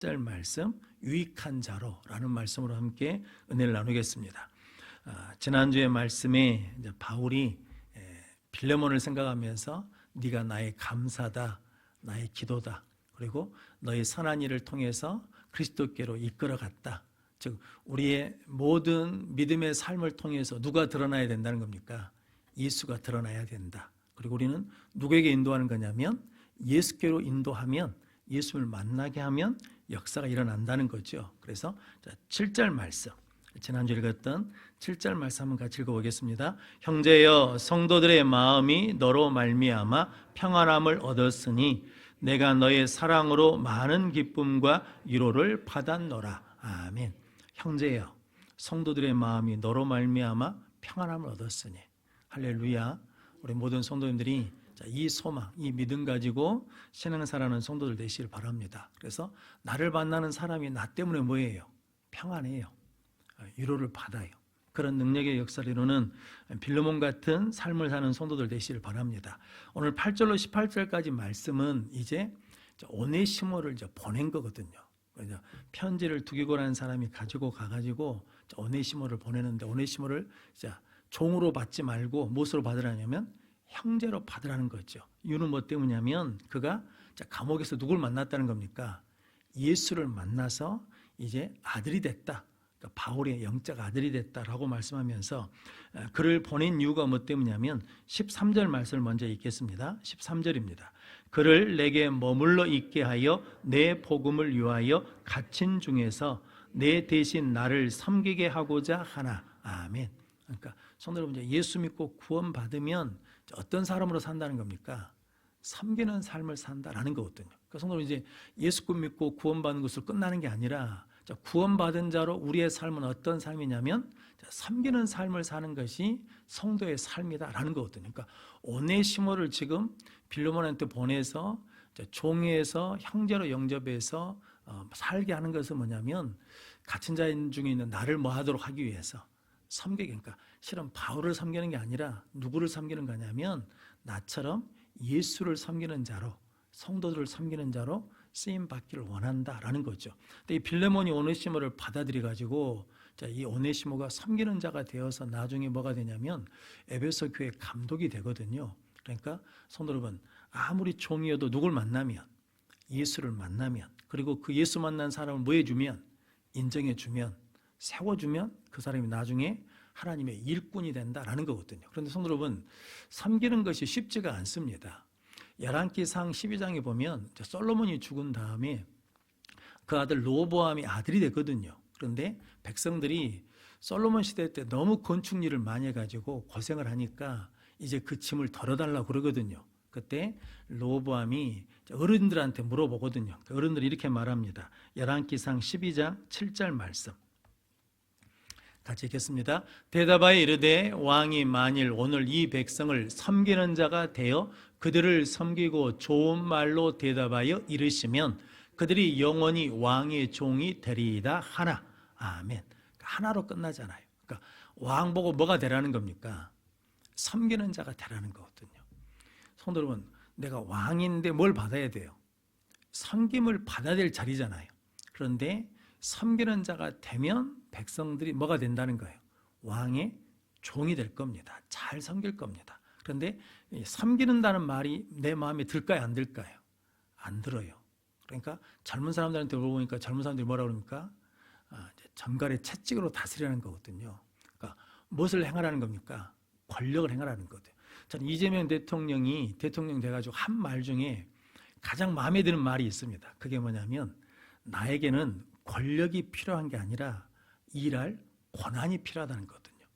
짤 말씀 유익한 자로라는 말씀으로 함께 은혜를 나누겠습니다. 지난주의 말씀에 이제 바울이 빌레몬을 생각하면서 네가 나의 감사다, 나의 기도다, 그리고 너의 선한 일을 통해서 그리스도께로 이끌어갔다. 즉 우리의 모든 믿음의 삶을 통해서 누가 드러나야 된다는 겁니까? 예수가 드러나야 된다. 그리고 우리는 누구에게 인도하는 거냐면 예수께로 인도하면, 예수를 만나게 하면 역사가 일어난다는 거죠. 그래서 7절 말씀, 지난주 읽었던 7절 말씀 한번 같이 읽어보겠습니다. 형제여, 성도들의 마음이 너로 말미암아 평안함을 얻었으니 내가 너의 사랑으로 많은 기쁨과 위로를 받았노라. 아멘. 형제여, 성도들의 마음이 너로 말미암아 평안함을 얻었으니. 할렐루야. 우리 모든 성도님들이 이 소망, 이 믿음 가지고 신앙생활하는 성도들 되시길 바랍니다. 그래서 나를 만나는 사람이 나 때문에 뭐예요? 평안해요. 위로를 받아요. 그런 능력의 역사를 이루는 빌레몬 같은 삶을 사는 성도들 되시길 바랍니다. 오늘 8절로 18절까지 말씀은 이제 오네시모를 보낸 거거든요. 편지를 두기고라는 사람이 가지고 가가지고 오네시모를 보내는데, 오네시모를 종으로 받지 말고 무엇으로 받으라냐면 형제로 받으라는 거죠. 이유는 뭐 때문이냐면 그가 감옥에서 누굴 만났다는 겁니까? 예수를 만나서 이제 아들이 됐다. 그러니까 바울의 영적 아들이 됐다라고 말씀하면서 그를 보낸 이유가 뭐 때문이냐면 13절 말씀을 먼저 읽겠습니다. 13절입니다. 그를 내게 머물러 있게 하여 내 복음을 위하여 갇힌 중에서 내 대신 나를 섬기게 하고자 하나. 아멘. 그러니까 성도 여러분, 예수 믿고 구원받으면 어떤 사람으로 산다는 겁니까? 섬기는 삶을 산다라는 거거든요. 그러니까 성도 여러분, 이제 예수 믿고 구원받는 것으로 끝나는 게 아니라 구원받은 자로 우리의 삶은 어떤 삶이냐면 섬기는 삶을 사는 것이 성도의 삶이다라는 거거든요. 그러니까 오네시모를 지금 빌레몬한테 보내서 종에서 형제로 영접해서 살게 하는 것은 뭐냐면 갇힌 자 중에 있는 나를 뭐 하도록 하기 위해서 섬기게. 그러니까 실은 바울을 섬기는 게 아니라 누구를 섬기는 거냐면 나처럼 예수를 섬기는 자로, 성도들을 섬기는 자로 쓰임 받기를 원한다라는 거죠. 근데 이 빌레몬이 오네시모를 받아들여 가지고 이 오네시모가 섬기는 자가 되어서 나중에 뭐가 되냐면 에베소 교회 감독이 되거든요. 그러니까 성도 여러분, 아무리 종이어도 누굴 만나면, 예수를 만나면, 그리고 그 예수 만난 사람을 뭐 해주면, 인정해주면, 세워주면 그 사람이 나중에 하나님의 일꾼이 된다라는 거거든요. 그런데 성도 여러분, 섬기는 것이 쉽지가 않습니다. 열왕기상 12장에 보면 솔로몬이 죽은 다음에 그 아들 르호보암이 아들이 됐거든요. 그런데 백성들이 솔로몬 시대 때 너무 건축 일을 많이 해가지고 고생을 하니까 이제 그 짐을 덜어달라고 그러거든요. 그때 르호보암이 어른들한테 물어보거든요. 그 어른들이 이렇게 말합니다. 열왕기상 12장 7절 말씀 같이 읽겠습니다. 대답하여 이르되 왕이 만일 오늘 이 백성을 섬기는 자가 되어 그들을 섬기고 좋은 말로 대답하여 이르시면 그들이 영원히 왕의 종이 되리이다 하나. 아멘. 하나로 끝나잖아요. 그러니까 왕 보고 뭐가 되라는 겁니까? 섬기는 자가 되라는 거거든요. 성도 여러분, 내가 왕인데 뭘 받아야 돼요? 섬김을 받아야 될 자리잖아요. 그런데 섬기는 자가 되면 백성들이 뭐가 된다는 거예요? 왕의 종이 될 겁니다. 잘 섬길 겁니다. 그런데 섬기는다는 말이 내 마음에 들까요? 안 들까요? 안 들어요. 그러니까 젊은 사람들한테 물어보니까 젊은 사람들이 뭐라고 그럽니까? 전갈의 채찍으로 다스리라는 거거든요. 그러니까 무엇을 행하라는 겁니까? 권력을 행하라는 거거든요. 저는 이재명 대통령이 대통령 돼가지고 한 말 중에 가장 마음에 드는 말이 있습니다. 그게 뭐냐면 나에게는 권력이 필요한 게 아니라 일할 권한이 필요하다는 거거든요.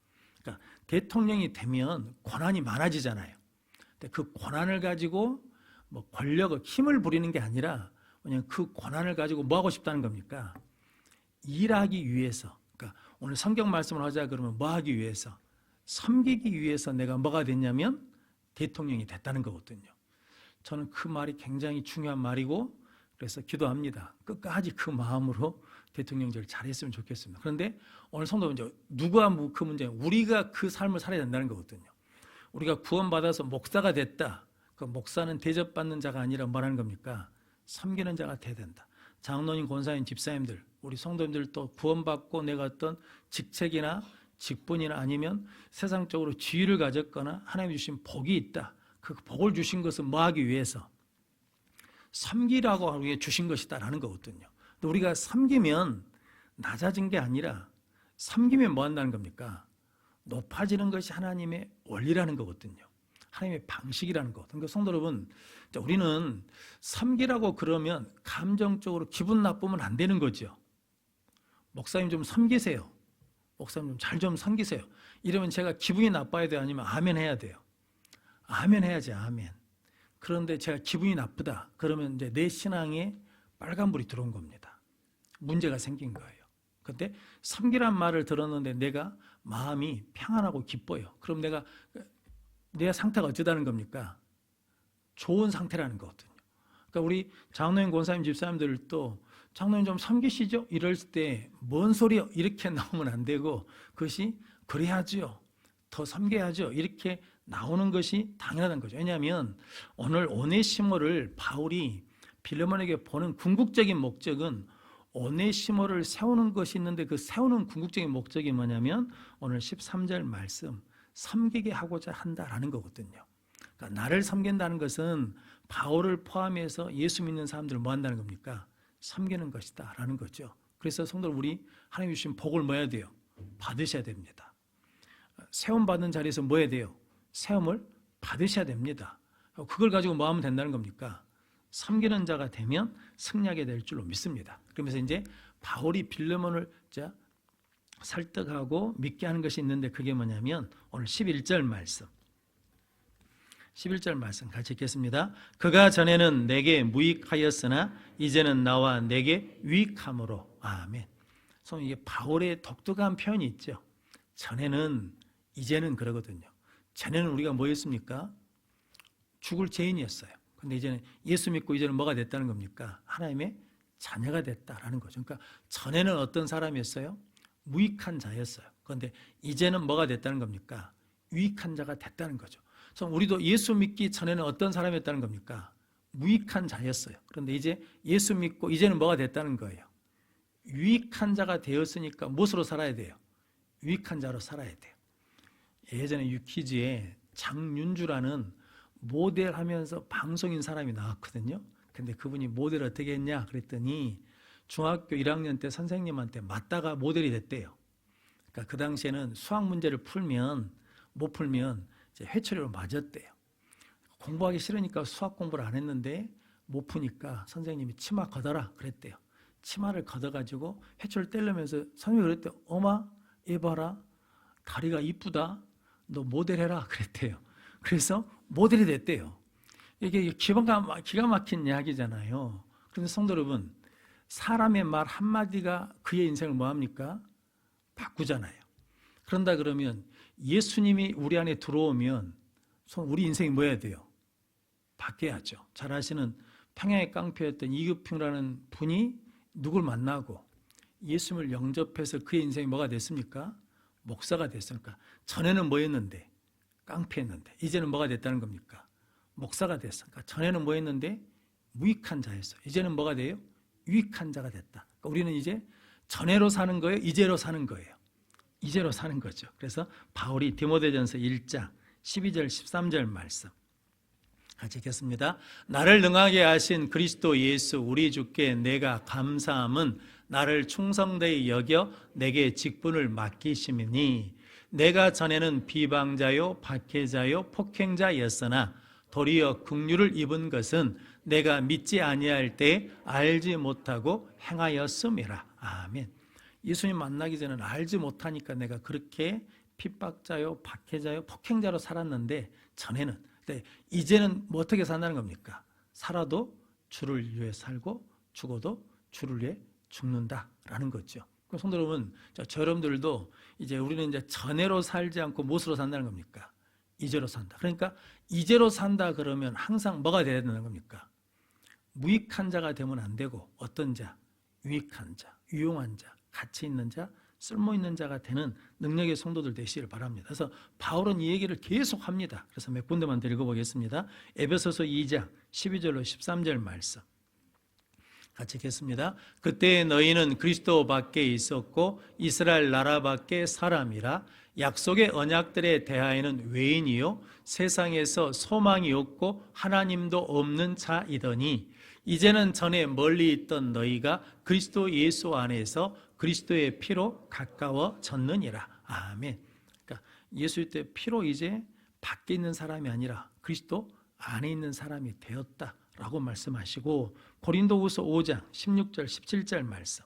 그러니까 대통령이 되면 권한이 많아지잖아요. 근데 그 권한을 가지고 뭐 권력을 힘을 부리는 게 아니라 그냥 그 권한을 가지고 뭐 하고 싶다는 겁니까? 일하기 위해서. 그러니까 오늘 성경 말씀을 하자 그러면 뭐 하기 위해서? 섬기기 위해서 내가 뭐가 됐냐면 대통령이 됐다는 거거든요. 저는 그 말이 굉장히 중요한 말이고 그래서 기도합니다. 끝까지 그 마음으로 대통령제를 잘했으면 좋겠습니다. 그런데 오늘 성도 문제, 누가 그 문제, 우리가 그 삶을 살아야 된다는 거거든요. 우리가 구원받아서 목사가 됐다. 그 목사는 대접받는 자가 아니라 뭐라는 겁니까? 섬기는 자가 돼야 된다. 장로님, 권사님, 집사님들, 우리 성도님들 또 구원받고 내가 어떤 직책이나 직분이나 아니면 세상적으로 지위를 가졌거나 하나님이 주신 복이 있다. 그 복을 주신 것은 뭐 하기 위해서? 섬기라고 하기 위해 주신 것이다라는 거거든요. 근데 우리가 섬기면 낮아진 게 아니라 섬기면 뭐 한다는 겁니까? 높아지는 것이 하나님의 원리라는 거거든요. 하나님의 방식이라는 것. 그러니까 성도 여러분, 우리는 섬기라고 그러면 감정적으로 기분 나쁘면 안 되는 거죠. 목사님 좀 섬기세요. 목사님 좀 잘 좀 섬기세요. 이러면 제가 기분이 나빠야 돼요? 아니면 아멘 해야 돼요? 아멘 해야지, 아멘. 그런데 제가 기분이 나쁘다. 그러면 이제 내 신앙에 빨간불이 들어온 겁니다. 문제가 생긴 거예요. 그런데 섬기란 말을 들었는데 내가 마음이 평안하고 기뻐요. 그럼 내 상태가 어쩌다는 겁니까? 좋은 상태라는 거거든요. 그러니까 우리 장로님, 권사님, 집사님들도 장로님 좀 섬기시죠? 이럴 때 뭔 소리요? 이렇게 나오면 안 되고 그것이 그래야죠. 더 섬겨야죠. 이렇게 나오는 것이 당연하다는 거죠. 왜냐하면 오늘 오네시모를 바울이 빌레몬에게 보는 궁극적인 목적은 오네시모를 세우는 것이 있는데 그 세우는 궁극적인 목적이 뭐냐면 오늘 13절 말씀 섬기게 하고자 한다라는 거거든요. 그러니까 나를 섬긴다는 것은 바울을 포함해서 예수 믿는 사람들을 뭐 한다는 겁니까? 섬기는 것이다 라는 거죠. 그래서 성도들 우리 하나님 주신 복을 뭐 해야 돼요? 받으셔야 됩니다. 세움 받는 자리에서 뭐 해야 돼요? 세움을 받으셔야 됩니다. 그걸 가지고 뭐 하면 된다는 겁니까? 섬기는 자가 되면 승리하게 될 줄로 믿습니다. 그러면서 이제 바울이 빌레몬을 설득하고 믿게 하는 것이 있는데 그게 뭐냐면 오늘 11절 말씀 11절 말씀 같이 읽겠습니다. 그가 전에는 내게 무익하였으나 이제는 나와 내게 유익함으로. 아멘. 이게 바울의 독특한 표현이 있죠. 전에는, 이제는 그러거든요. 전에는 우리가 뭐였습니까? 죽을 죄인이었어요. 근데 이제는 예수 믿고 이제는 뭐가 됐다는 겁니까? 하나님의 자녀가 됐다라는 거죠. 그러니까 전에는 어떤 사람이었어요? 무익한 자였어요. 그런데 이제는 뭐가 됐다는 겁니까? 유익한 자가 됐다는 거죠. 그래서 우리도 예수 믿기 전에는 어떤 사람이었다는 겁니까? 무익한 자였어요. 그런데 이제 예수 믿고 이제는 뭐가 됐다는 거예요? 유익한 자가 되었으니까 무엇으로 살아야 돼요? 유익한 자로 살아야 돼요. 예전에 유퀴즈에 장윤주라는 모델하면서 방송인 사람이 나왔거든요. 근데 그분이 모델 어떻게 했냐 그랬더니 중학교 1학년 때 선생님한테 맞다가 모델이 됐대요. 그러니까 그 당시에는 수학 문제를 못 풀면 이제 회초리로 맞았대요. 공부하기 싫으니까 수학 공부를 안 했는데 못 푸니까 선생님이 치마 걷어라 그랬대요. 치마를 걷어가지고 회초리를 떼려면서 선생님이 그랬대요. 엄마 얘 봐라 다리가 이쁘다 너 모델해라 그랬대요. 그래서 모델이 됐대요. 이게 기가 막힌 이야기잖아요. 그런데 성도 여러분 사람의 말 한마디가 그의 인생을 뭐합니까? 바꾸잖아요. 그런다 그러면 예수님이 우리 안에 들어오면 우리 인생이 뭐 해야 돼요? 바뀌어야죠. 잘 아시는 평양의 깡패였던 이규평이라는 분이 누굴 만나고 예수님을 영접해서 그의 인생이 뭐가 됐습니까? 목사가 됐으니까 전에는 뭐였는데? 깡패였는데 이제는 뭐가 됐다는 겁니까? 목사가 됐으니까 전에는 뭐였는데? 무익한 자였어요. 이제는 뭐가 돼요? 유익한 자가 됐다. 그러니까 우리는 이제 전에로 사는 거예요? 이제로 사는 거예요? 이제로 사는 거죠. 그래서 바울이 디모데전서 1장 12절 13절 말씀 같이 읽겠습니다. 나를 능하게 하신 그리스도 예수 우리 주께 내가 감사함은 나를 충성되이 여겨 내게 직분을 맡기심이니 내가 전에는 비방자요 박해자요 폭행자였으나 도리어 긍휼을 입은 것은 내가 믿지 아니할 때 알지 못하고 행하였음이라. 아멘. 예수님 만나기 전에는 알지 못하니까 내가 그렇게 핍박자요 박해자요 폭행자로 살았는데 전에는 이제는 뭐 어떻게 산다는 겁니까? 살아도 주를 위해 살고 죽어도 주를 위해 죽는다라는 거죠. 그럼 성도 여러분, 저 여러분들도 이제 우리는 이제 전에로 살지 않고 무엇으로 산다는 겁니까? 이제로 산다. 그러니까 이제로 산다 그러면 항상 뭐가 돼야 되는 겁니까? 무익한 자가 되면 안 되고 어떤 자? 유익한 자, 유용한 자, 가치 있는 자, 쓸모 있는 자가 되는 능력의 성도들 되시길 바랍니다. 그래서 바울은 이 얘기를 계속 합니다. 그래서 몇 군데만 더 읽어보겠습니다. 에베소서 2장 12절로 13절 말씀 같이 읽겠습니다. 그때 너희는 그리스도 밖에 있었고 이스라엘 나라 밖에 사람이라 약속의 언약들에 대하여는 외인이요 세상에서 소망이 없고 하나님도 없는 자이더니 이제는 전에 멀리 있던 너희가 그리스도 예수 안에서 그리스도의 피로 가까워졌느니라. 아멘. 그러니까 예수의 때 피로 이제 밖에 있는 사람이 아니라 그리스도 안에 있는 사람이 되었다라고 말씀하시고, 고린도후서 5장 16절 17절 말씀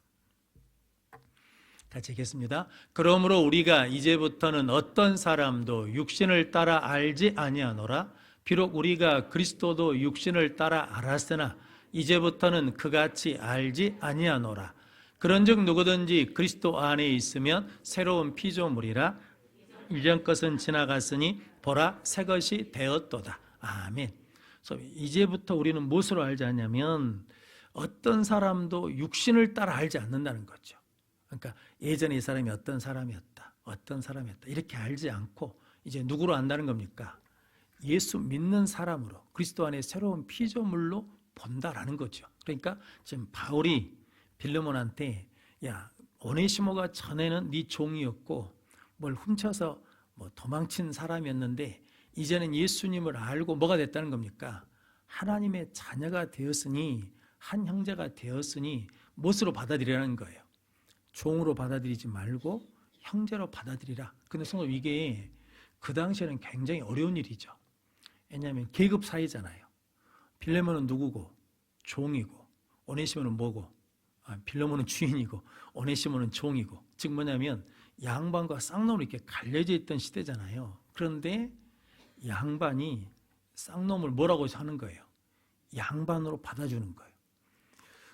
같이 읽겠습니다. 그러므로 우리가 이제부터는 어떤 사람도 육신을 따라 알지 아니하노라. 비록 우리가 그리스도도 육신을 따라 알았으나 이제부터는 그같이 알지 아니하노라. 그런즉 누구든지 그리스도 안에 있으면 새로운 피조물이라. 이전 것은 지나갔으니 보라 새 것이 되었도다. 아멘. 그래서 이제부터 우리는 무엇으로 알지 않냐면 어떤 사람도 육신을 따라 알지 않는다는 거죠. 그러니까 예전에 이 사람이 어떤 사람이었다, 어떤 사람이었다 이렇게 알지 않고 이제 누구로 안다는 겁니까? 예수 믿는 사람으로, 그리스도 안에 새로운 피조물로 본다라는 거죠. 그러니까 지금 바울이 빌레몬한테 야, 오네시모가 전에는 네 종이었고 뭘 훔쳐서 뭐 도망친 사람이었는데 이제는 예수님을 알고 뭐가 됐다는 겁니까? 하나님의 자녀가 되었으니, 한 형제가 되었으니 무엇으로 받아들이라는 거예요? 종으로 받아들이지 말고 형제로 받아들이라. 근데 성도 이게 그 당시에는 굉장히 어려운 일이죠. 왜냐하면 계급 사이잖아요. 빌레몬은 누구고? 종이고, 오네시모는 뭐고? 빌레몬은 주인이고 오네시모는 종이고, 즉 뭐냐면 양반과 쌍놈으로 이렇게 갈려져 있던 시대잖아요. 그런데 양반이 쌍놈을 뭐라고 하는 거예요? 양반으로 받아주는 거예요.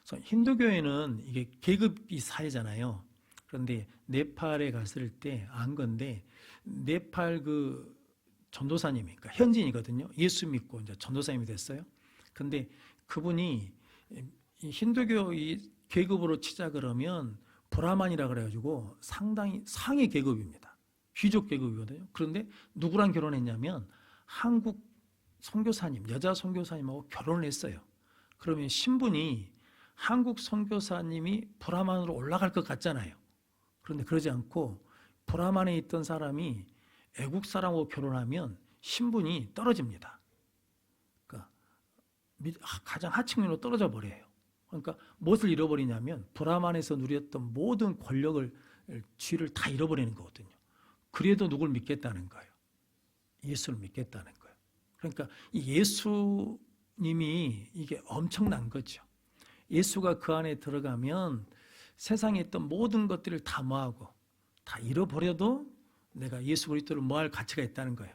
그래서 힌두교에는 이게 계급이 사회잖아요. 그런데 네팔에 갔을 때 안 건데, 네팔 그 전도사님이, 그러니까 현지인이거든요. 예수 믿고 이제 전도사님이 됐어요. 근데 그분이 힌두교 이 계급으로 치자 그러면 브라만이라 그래가지고 상당히 상위 계급입니다. 귀족 계급이거든요. 그런데 누구랑 결혼했냐면 한국 선교사님, 여자 선교사님하고 결혼을 했어요. 그러면 신분이 한국 선교사님이 브라만으로 올라갈 것 같잖아요. 그런데 그러지 않고 브라만에 있던 사람이 애국 사람하고 결혼하면 신분이 떨어집니다. 그러니까 가장 하층민으로 떨어져 버려요. 그러니까 무엇을 잃어버리냐면 브라만에서 누렸던 모든 권력을, 지위를 다 잃어버리는 거거든요. 그래도 누굴 믿겠다는 거예요? 예수를 믿겠다는 거예요. 그러니까 이 예수님이 이게 엄청난 거죠. 예수가 그 안에 들어가면 세상에 있던 모든 것들을 다 뭐하고 다 잃어버려도 내가 예수 그리스도를 뭐할 가치가 있다는 거예요.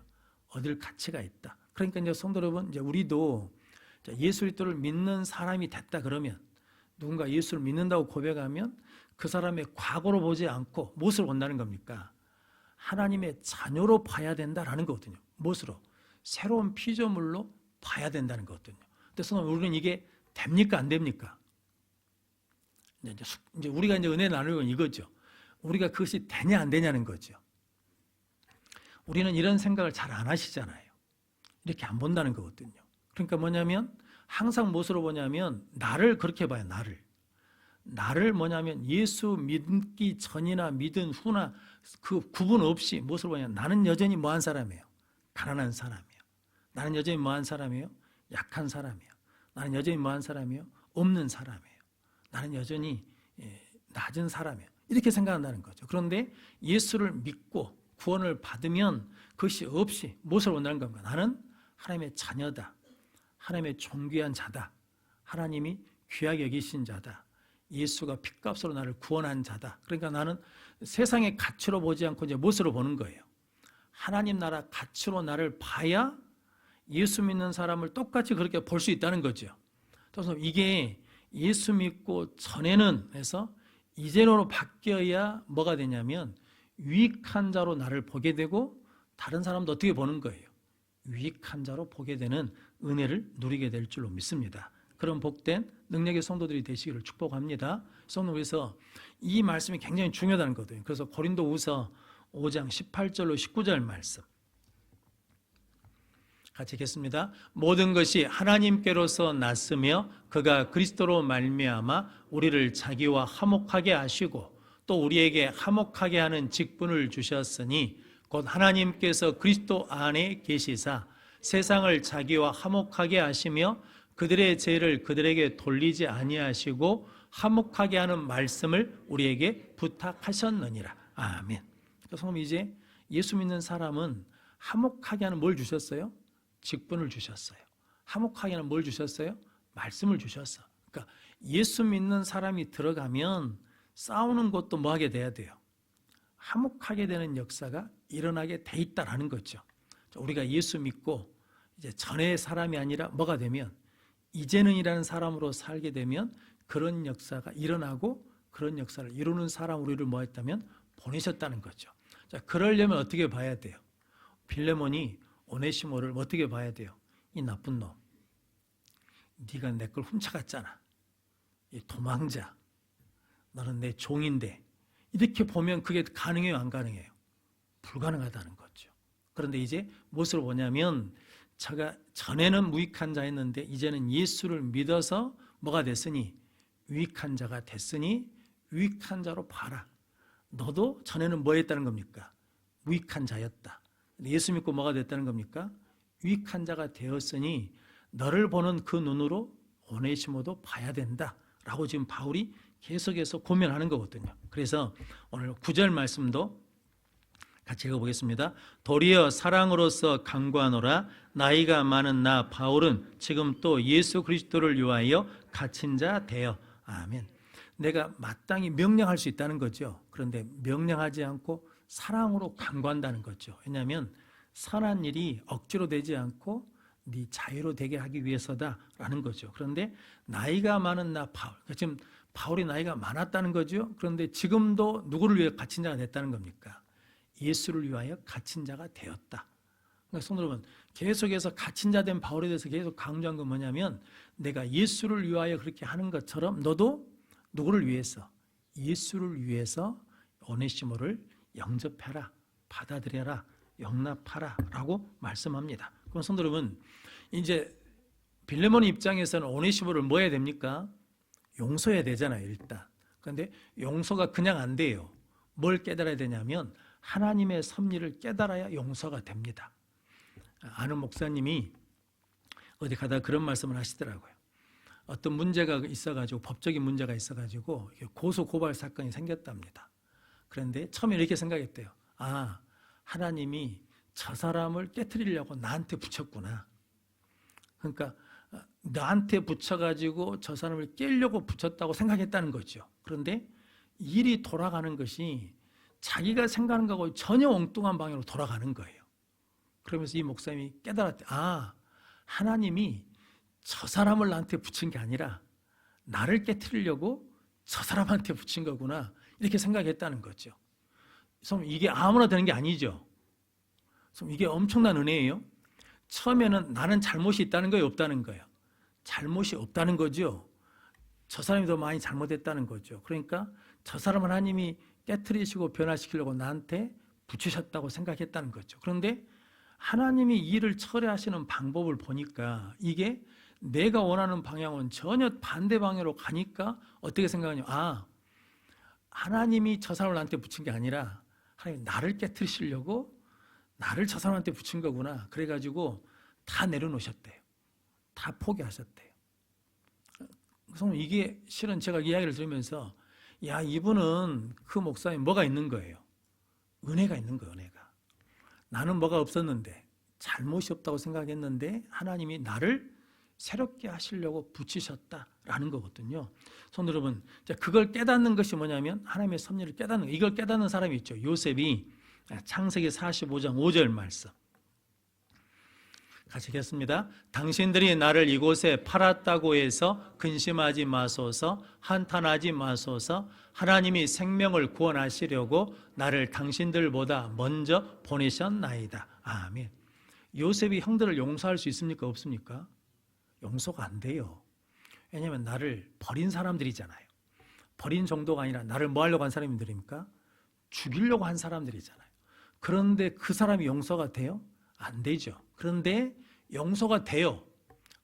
얻을 가치가 있다. 그러니까 이제 성도 여러분, 이제 우리도 예수 그리스도를 믿는 사람이 됐다 그러면, 누군가 예수를 믿는다고 고백하면 그 사람의 과거로 보지 않고 무엇을 본다는 겁니까? 하나님의 자녀로 봐야 된다라는 거거든요. 무엇으로? 새로운 피조물로 봐야 된다는 거거든요. 그래서 우리는 이게 됩니까? 안 됩니까? 이제 우리가 이제 은혜 나누는 건 이거죠. 우리가 그것이 되냐 안 되냐는 거죠. 우리는 이런 생각을 잘 안 하시잖아요. 이렇게 안 본다는 거거든요. 그러니까 뭐냐면 항상 무엇으로 보냐면 나를 그렇게 봐요. 나를 뭐냐면 예수 믿기 전이나 믿은 후나 그 구분 없이 무엇으로 보냐면 나는 여전히 뭐한 사람이에요? 가난한 사람이에요. 나는 여전히 뭐한 사람이에요? 약한 사람이에요. 나는 여전히 뭐한 사람이에요? 없는 사람이에요. 나는 여전히 낮은 사람이에요. 이렇게 생각한다는 거죠. 그런데 예수를 믿고 구원을 받으면 그것이 없이 무엇을 본다는 겁니까? 나는 하나님의 자녀다. 하나님의 존귀한 자다. 하나님이 귀하게 여기신 자다. 예수가 핏값으로 나를 구원한 자다. 그러니까 나는 세상의 가치로 보지 않고 이제 무엇으로 보는 거예요? 하나님 나라 가치로 나를 봐야 예수 믿는 사람을 똑같이 그렇게 볼 수 있다는 거죠. 그래서 이게 예수 믿고 전에는 해서 이제로 바뀌어야 뭐가 되냐면 유익한 자로 나를 보게 되고 다른 사람도 어떻게 보는 거예요? 유익한 자로 보게 되는 은혜를 누리게 될 줄로 믿습니다. 그런 복된 능력의 성도들이 되시기를 축복합니다. 성도에서 이 말씀이 굉장히 중요하다는 거거든요. 그래서 고린도후서 5장 18절로 19절 말씀 같이 읽겠습니다. 모든 것이 하나님께로서 났으며 그가 그리스도로 말미암아 우리를 자기와 화목하게 하시고 또 우리에게 화목하게 하는 직분을 주셨으니 곧 하나님께서 그리스도 안에 계시사 세상을 자기와 화목하게 하시며 그들의 죄를 그들에게 돌리지 아니하시고 화목하게 하는 말씀을 우리에게 부탁하셨느니라. 아멘. 그래서 이제 예수 믿는 사람은 화목하게 하는 뭘 주셨어요? 직분을 주셨어요. 화목하게 하는 뭘 주셨어요? 말씀을 주셨어. 그러니까 예수 믿는 사람이 들어가면 싸우는 것도 뭐 하게 돼야 돼요? 화목하게 되는 역사가 일어나게 돼 있다라는 거죠. 우리가 예수 믿고 이제 전의 사람이 아니라 뭐가 되면 이제는이라는 사람으로 살게 되면 그런 역사가 일어나고 그런 역사를 이루는 사람 우리를 뭐 했다면 보내셨다는 거죠. 자, 그러려면 어떻게 봐야 돼요? 빌레몬이 오네시모를 어떻게 봐야 돼요? 이 나쁜 놈, 네가 내 걸 훔쳐갔잖아. 이 도망자, 너는 내 종인데, 이렇게 보면 그게 가능해요, 안 가능해요? 불가능하다는 거죠. 그런데 이제 무엇을 보냐면 제가 전에는 무익한 자였는데 이제는 예수를 믿어서 뭐가 됐으니 유익한 자가 됐으니 유익한 자로 봐라. 너도 전에는 뭐 했다는 겁니까? 무익한 자였다. 예수 믿고 뭐가 됐다는 겁니까? 유익한 자가 되었으니 너를 보는 그 눈으로 오네시모도 봐야 된다라고 지금 바울이 계속해서 고면하는 거거든요. 그래서 오늘 9절 말씀도 같이 읽어보겠습니다. 도리어 사랑으로서 강구하노라. 나이가 많은 나 바울은 지금 또 예수 그리스도를 위하여 갇힌 자 되어. 아멘. 내가 마땅히 명령할 수 있다는 거죠. 그런데 명령하지 않고 사랑으로 강구한다는 거죠. 왜냐하면 선한 일이 억지로 되지 않고 네 자유로 되게 하기 위해서다라는 거죠. 그런데 나이가 많은 나 바울, 지금 바울이 나이가 많았다는 거죠. 그런데 지금도 누구를 위해 갇힌 자가 됐다는 겁니까? 예수를 위하여 갇힌 자가 되었다. 그러니까 성도 여러분, 계속해서 갇힌 자 된 바울에 대해서 계속 강조한 건 뭐냐면 내가 예수를 위하여 그렇게 하는 것처럼 너도 누구를 위해서? 예수를 위해서 오네시모를 영접해라, 받아들여라, 용납하라 라고 말씀합니다. 그럼 성도 여러분, 이제 빌레몬 입장에서는 오네시모를 뭐 해야 됩니까? 용서해야 되잖아요, 일단. 그런데 용서가 그냥 안 돼요. 뭘 깨달아야 되냐면 하나님의 섭리를 깨달아야 용서가 됩니다. 아는 목사님이 어디 가다가 그런 말씀을 하시더라고요. 어떤 문제가 있어가지고 법적인 문제가 있어가지고 고소 고발 사건이 생겼답니다. 그런데 처음에 이렇게 생각했대요. 아, 하나님이 저 사람을 깨트리려고 나한테 붙였구나. 그러니까 나한테 붙여가지고 저 사람을 깨려고 붙였다고 생각했다는 거죠. 그런데 일이 돌아가는 것이 자기가 생각하는 거하고 전혀 엉뚱한 방향으로 돌아가는 거예요. 그러면서 이 목사님이 깨달았대. 아, 하나님이 저 사람을 나한테 붙인 게 아니라 나를 깨트리려고 저 사람한테 붙인 거구나. 이렇게 생각했다는 거죠. 이게 아무나 되는 게 아니죠. 이게 엄청난 은혜예요. 처음에는 나는 잘못이 있다는 거예요, 없다는 거예요? 잘못이 없다는 거죠. 저 사람이 더 많이 잘못했다는 거죠. 그러니까 저 사람을 하나님이 깨트리시고 변화시키려고 나한테 붙이셨다고 생각했다는 거죠. 그런데 하나님이 이 일을 처리하시는 방법을 보니까 이게 내가 원하는 방향은 전혀 반대 방향으로 가니까 어떻게 생각하냐? 아, 하나님이 저 사람을 나한테 붙인 게 아니라 하나님이 나를 깨트리시려고 나를 저 사람한테 붙인 거구나. 그래가지고 다 내려놓으셨대요. 다 포기하셨대요. 그래서 이게 실은 제가 이야기를 들으면서 야, 이분은 그 목사님 뭐가 있는 거예요? 은혜가 있는 거예요, 은혜가. 나는 뭐가 없었는데 잘못이 없다고 생각했는데 하나님이 나를 새롭게 하시려고 붙이셨다라는 거거든요. 성도 여러분, 그걸 깨닫는 것이 뭐냐면 하나님의 섭리를 깨닫는 거. 이걸 깨닫는 사람이 있죠. 요셉이 창세기 45장 5절 말씀 같이 읽겠습니다. 당신들이 나를 이곳에 팔았다고 해서 근심하지 마소서, 한탄하지 마소서. 하나님이 생명을 구원하시려고 나를 당신들보다 먼저 보내셨나이다. 아멘. 요셉이 형들을 용서할 수 있습니까? 없습니까? 용서가 안 돼요. 왜냐하면 나를 버린 사람들이잖아요. 버린 정도가 아니라 나를 뭐 하려고 한 사람들입니까? 죽이려고 한 사람들이잖아요. 그런데 그 사람이 용서가 돼요? 안 되죠. 그런데 용서가 돼요.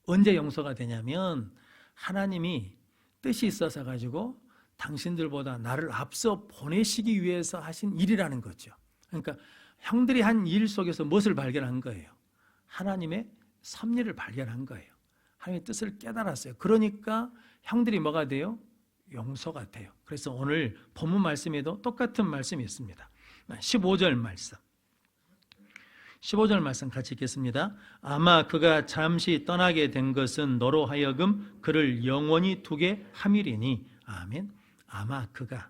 언제 용서가 되냐면 하나님이 뜻이 있어서 가지고 당신들보다 나를 앞서 보내시기 위해서 하신 일이라는 거죠. 그러니까 형들이 한 일 속에서 무엇을 발견한 거예요? 하나님의 섭리를 발견한 거예요. 하나님의 뜻을 깨달았어요. 그러니까 형들이 뭐가 돼요? 용서가 돼요. 그래서 오늘 본문 말씀에도 똑같은 말씀이 있습니다. 15절 말씀. 15절 말씀 같이 읽겠습니다. 아마 그가 잠시 떠나게 된 것은 너로 하여금 그를 영원히 두게 함이리니. 아멘. 아마 그가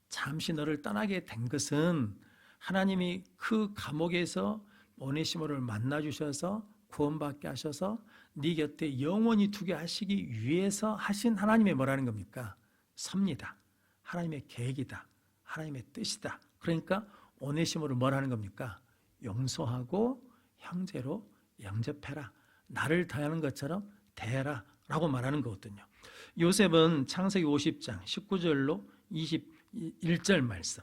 잠시 너를 떠나게 된 것은 하나님이 그 감옥에서 오네시모를 만나 주셔서 구원받게 하셔서 네 곁에 영원히 두게 하시기 위해서 하신 하나님의 뭐라는 겁니까? 섭니다. 하나님의 계획이다. 하나님의 뜻이다. 그러니까 오네시모를 뭐라는 겁니까? 용서하고 형제로 영접해라. 나를 대하는 것처럼 대해라 라고 말하는 거거든요. 요셉은 창세기 50장 19절로 21절 말씀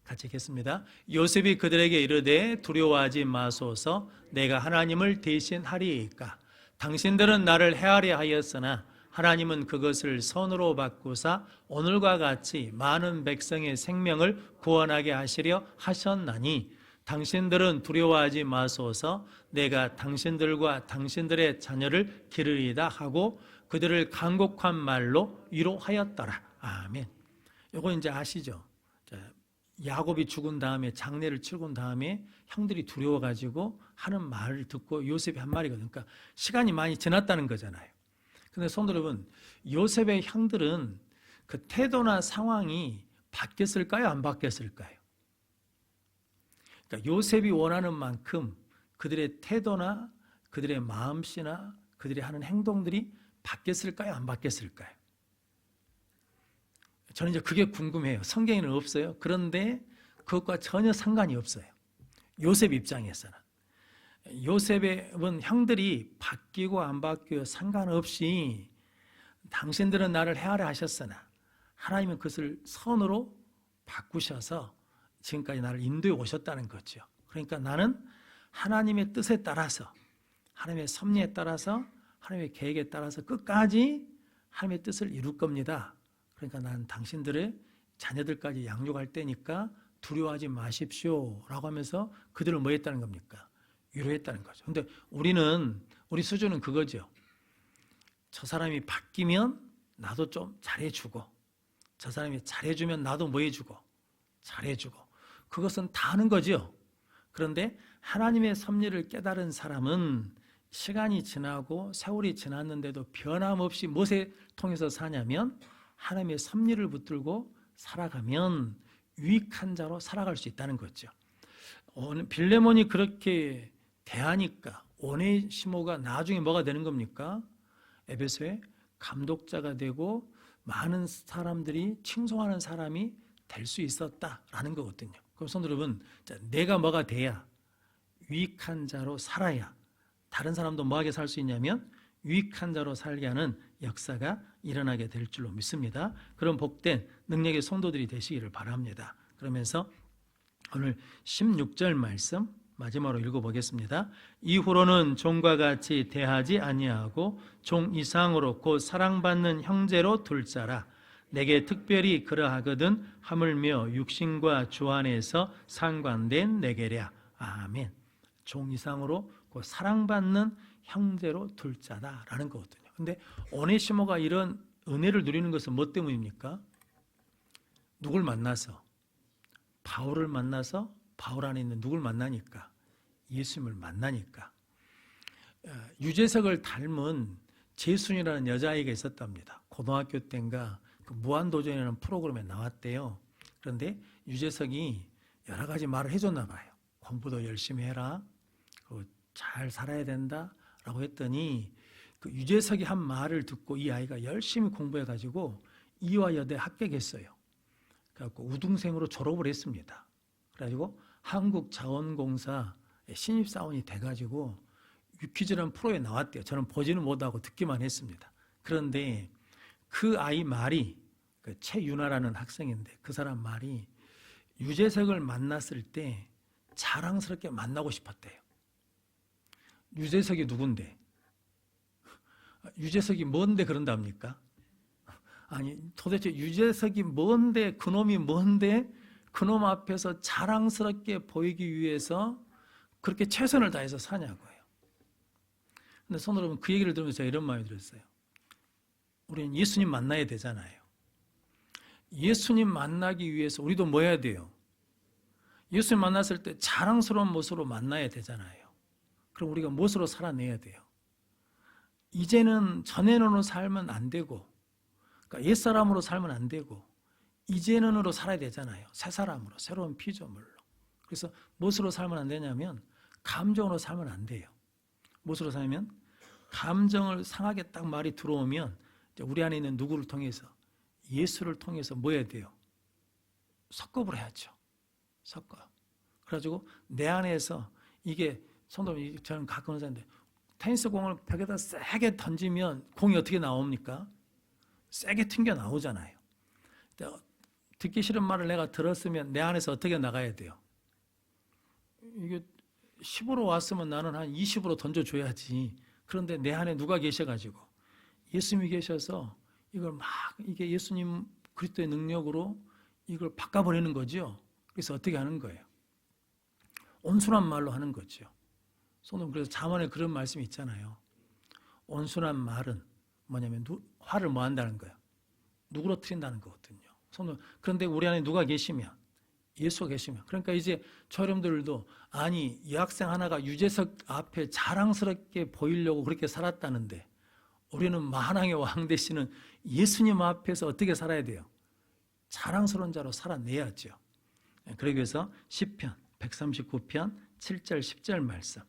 같이 읽겠습니다. 요셉이 그들에게 이르되 두려워하지 마소서 내가 하나님을 대신하리이까. 당신들은 나를 해하려 하였으나 하나님은 그것을 선으로 바꾸사 오늘과 같이 많은 백성의 생명을 구원하게 하시려 하셨나니 당신들은 두려워하지 마소서 내가 당신들과 당신들의 자녀를 기르리다 하고 그들을 간곡한 말로 위로하였더라. 아멘. 이거 이제 아시죠? 야곱이 죽은 다음에 장례를 치른 다음에 형들이 두려워가지고 하는 말을 듣고 요셉이 한 말이거든요. 그러니까 시간이 많이 지났다는 거잖아요. 근데 성도 여러분, 요셉의 형들은 그 태도나 상황이 바뀌었을까요? 안 바뀌었을까요? 그러니까 요셉이 원하는 만큼 그들의 태도나 그들의 마음씨나 그들이 하는 행동들이 바뀌었을까요? 안 바뀌었을까요? 저는 이제 그게 궁금해요. 성경에는 없어요. 그런데 그것과 전혀 상관이 없어요. 요셉 입장에서는. 요셉은 형들이 바뀌고 안 바뀌고 상관없이 당신들은 나를 헤아려 하셨으나 하나님은 그것을 선으로 바꾸셔서 지금까지 나를 인도해 오셨다는 거죠. 그러니까 나는 하나님의 뜻에 따라서 하나님의 섭리에 따라서 하나님의 계획에 따라서 끝까지 하나님의 뜻을 이룰 겁니다. 그러니까 나는 당신들의 자녀들까지 양육할 때니까 두려워하지 마십시오 라고 하면서 그들을 뭐 했다는 겁니까? 위로했다는 거죠. 근데 우리 수준은 그거죠. 저 사람이 바뀌면 나도 좀 잘해주고 저 사람이 잘해주면 나도 뭐 해주고 잘해주고 그것은 다 하는 거죠. 그런데 하나님의 섭리를 깨달은 사람은 시간이 지나고 세월이 지났는데도 변함없이 무엇에 통해서 사냐면 하나님의 섭리를 붙들고 살아가면 유익한 자로 살아갈 수 있다는 거죠. 빌레몬이 그렇게 대하니까 오네시모가 나중에 뭐가 되는 겁니까? 에베소의 감독자가 되고 많은 사람들이 칭송하는 사람이 될 수 있었다라는 거거든요. 그럼 성도 여러분, 내가 뭐가 돼야 유익한 자로 살아야 다른 사람도 뭐하게 살 수 있냐면 유익한 자로 살게 하는 역사가 일어나게 될 줄로 믿습니다. 그런 복된 능력의 성도들이 되시기를 바랍니다. 그러면서 오늘 16절 말씀 마지막으로 읽어보겠습니다. 이후로는 종과 같이 대하지 아니하고 종 이상으로 곧 사랑받는 형제로 둘 자라. 내게 특별히 그러하거든 하물며 육신과 주 안에서 상관된 내게랴. 아멘. 종 이상으로 곧 사랑받는 형제로 둘 자다라는 거거든요. 근데 오네시모가 이런 은혜를 누리는 것은 뭐 때문입니까? 누굴 만나서? 바울을 만나서 바울 안에 있는 누굴 만나니까? 예수님을 만나니까. 유재석을 닮은 재순이라는 여자아이가 있었답니다. 고등학교 때인가 그 무한도전이라는 프로그램에 나왔대요. 그런데 유재석이 여러 가지 말을 해줬나 봐요. 공부도 열심히 해라. 잘 살아야 된다. 라고 했더니 그 유재석이 한 말을 듣고 이 아이가 열심히 공부해가지고 이화여대 합격했어요. 그래갖고 우등생으로 졸업을 했습니다. 그래가지고 한국자원공사 신입사원이 돼가지고 유퀴즈라는 프로에 나왔대요. 저는 보지는 못하고 듣기만 했습니다. 그런데 그 아이 말이 그 최윤아라는 학생인데 그 사람 말이 유재석을 만났을 때 자랑스럽게 만나고 싶었대요. 유재석이 누군데? 유재석이 뭔데 그런답니까? 아니 도대체 유재석이 뭔데, 그놈이 뭔데 그놈 앞에서 자랑스럽게 보이기 위해서 그렇게 최선을 다해서 사냐고요. 근데 손 여러분, 그 얘기를 들으면서 제가 이런 마음이 들었어요. 우리는 예수님 만나야 되잖아요. 예수님 만나기 위해서 우리도 뭐 해야 돼요? 예수님 만났을 때 자랑스러운 모습으로 만나야 되잖아요. 그럼 우리가 무엇으로 살아내야 돼요? 이제는 전에는으로 살면 안 되고, 그러니까 옛사람으로 살면 안 되고, 이제는으로 살아야 되잖아요. 새 사람으로, 새로운 피조물로. 그래서 무엇으로 살면 안 되냐면 감정으로 살면 안 돼요. 무엇으로 살면? 감정을 상하게 딱 말이 들어오면 우리 안에 있는 누구를 통해서, 예수를 통해서 뭐 해야 돼요? 섭겁을 해야죠. 섞어. 그래가지고 내 안에서 이게, 성도님, 저는 가끔 하는데 테니스 공을 벽에다 세게 던지면 공이 어떻게 나옵니까? 세게 튕겨 나오잖아요. 듣기 싫은 말을 내가 들었으면 내 안에서 어떻게 나가야 돼요? 이게 10으로 왔으면 나는 한 20으로 던져줘야지. 그런데 내 안에 누가 계셔가지고, 예수님이 계셔서 이걸 막, 이게 예수님 그리스도의 능력으로 이걸 바꿔버리는 거죠. 그래서 어떻게 하는 거예요? 온순한 말로 하는 거죠. 손은, 그래서 잠언에 그런 말씀이 있잖아요. 온순한 말은 뭐냐면 화를 뭐 한다는 거예요? 누그러뜨린다는 거거든요. 손은, 그런데 우리 안에 누가 계시면, 예수가 계시면, 그러니까 이제 저 여러분들도, 아니 이 학생 하나가 유재석 앞에 자랑스럽게 보이려고 그렇게 살았다는데, 우리는 만왕의 왕 되시는 예수님 앞에서 어떻게 살아야 돼요? 자랑스러운 자로 살아내야죠. 그러기 위해서 시편 139편 7절 10절 말씀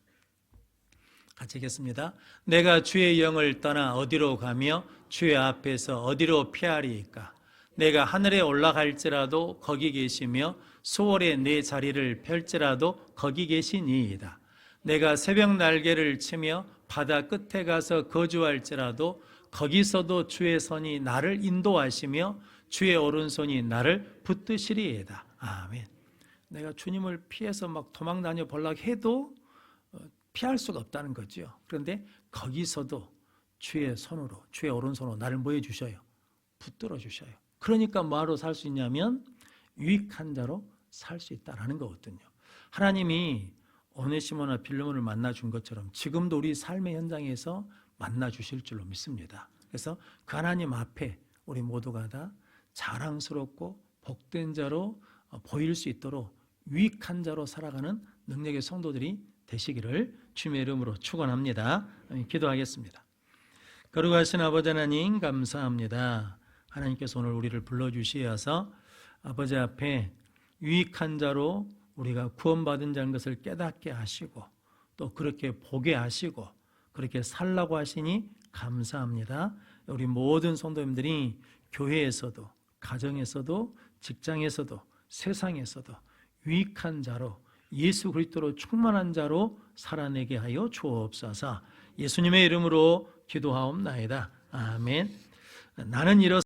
같이 읽겠습니다. 내가 주의 영을 떠나 어디로 가며 주의 앞에서 어디로 피하리이까? 내가 하늘에 올라갈지라도 거기 계시며 수월에 내 자리를 펼지라도 거기 계시니이다. 내가 새벽 날개를 치며 바다 끝에 가서 거주할지라도 거기서도 주의 손이 나를 인도하시며 주의 오른손이 나를 붙드시리이다. 아멘. 내가 주님을 피해서 막 도망 다녀 보려고 해도 피할 수가 없다는 거죠. 그런데 거기서도 주의 손으로, 주의 오른손으로 나를 뭐 해주셔요? 붙들어 주셔요. 그러니까 뭐하러 살 수 있냐면 유익한 자로 살 수 있다는 거거든요. 하나님이 오네시모나 빌레몬을 만나준 것처럼 지금도 우리 삶의 현장에서 만나주실 줄로 믿습니다. 그래서 그 하나님 앞에 우리 모두가 다 자랑스럽고 복된 자로 보일 수 있도록 유익한 자로 살아가는 능력의 성도들이 되시기를 주님의 이름으로 축원합니다. 기도하겠습니다. 거룩하신 아버지 하나님, 감사합니다. 하나님께서 오늘 우리를 불러주시어서 아버지 앞에 유익한 자로 우리가 구원받은 자인 것을 깨닫게 하시고, 또 그렇게 보게 하시고 그렇게 살라고 하시니 감사합니다. 우리 모든 성도님들이 교회에서도, 가정에서도, 직장에서도, 세상에서도 유익한 자로, 예수 그리스도로 충만한 자로 살아내게 하여 주옵소서. 예수님의 이름으로 기도하옵나이다. 아멘. 나는 이렇습니다.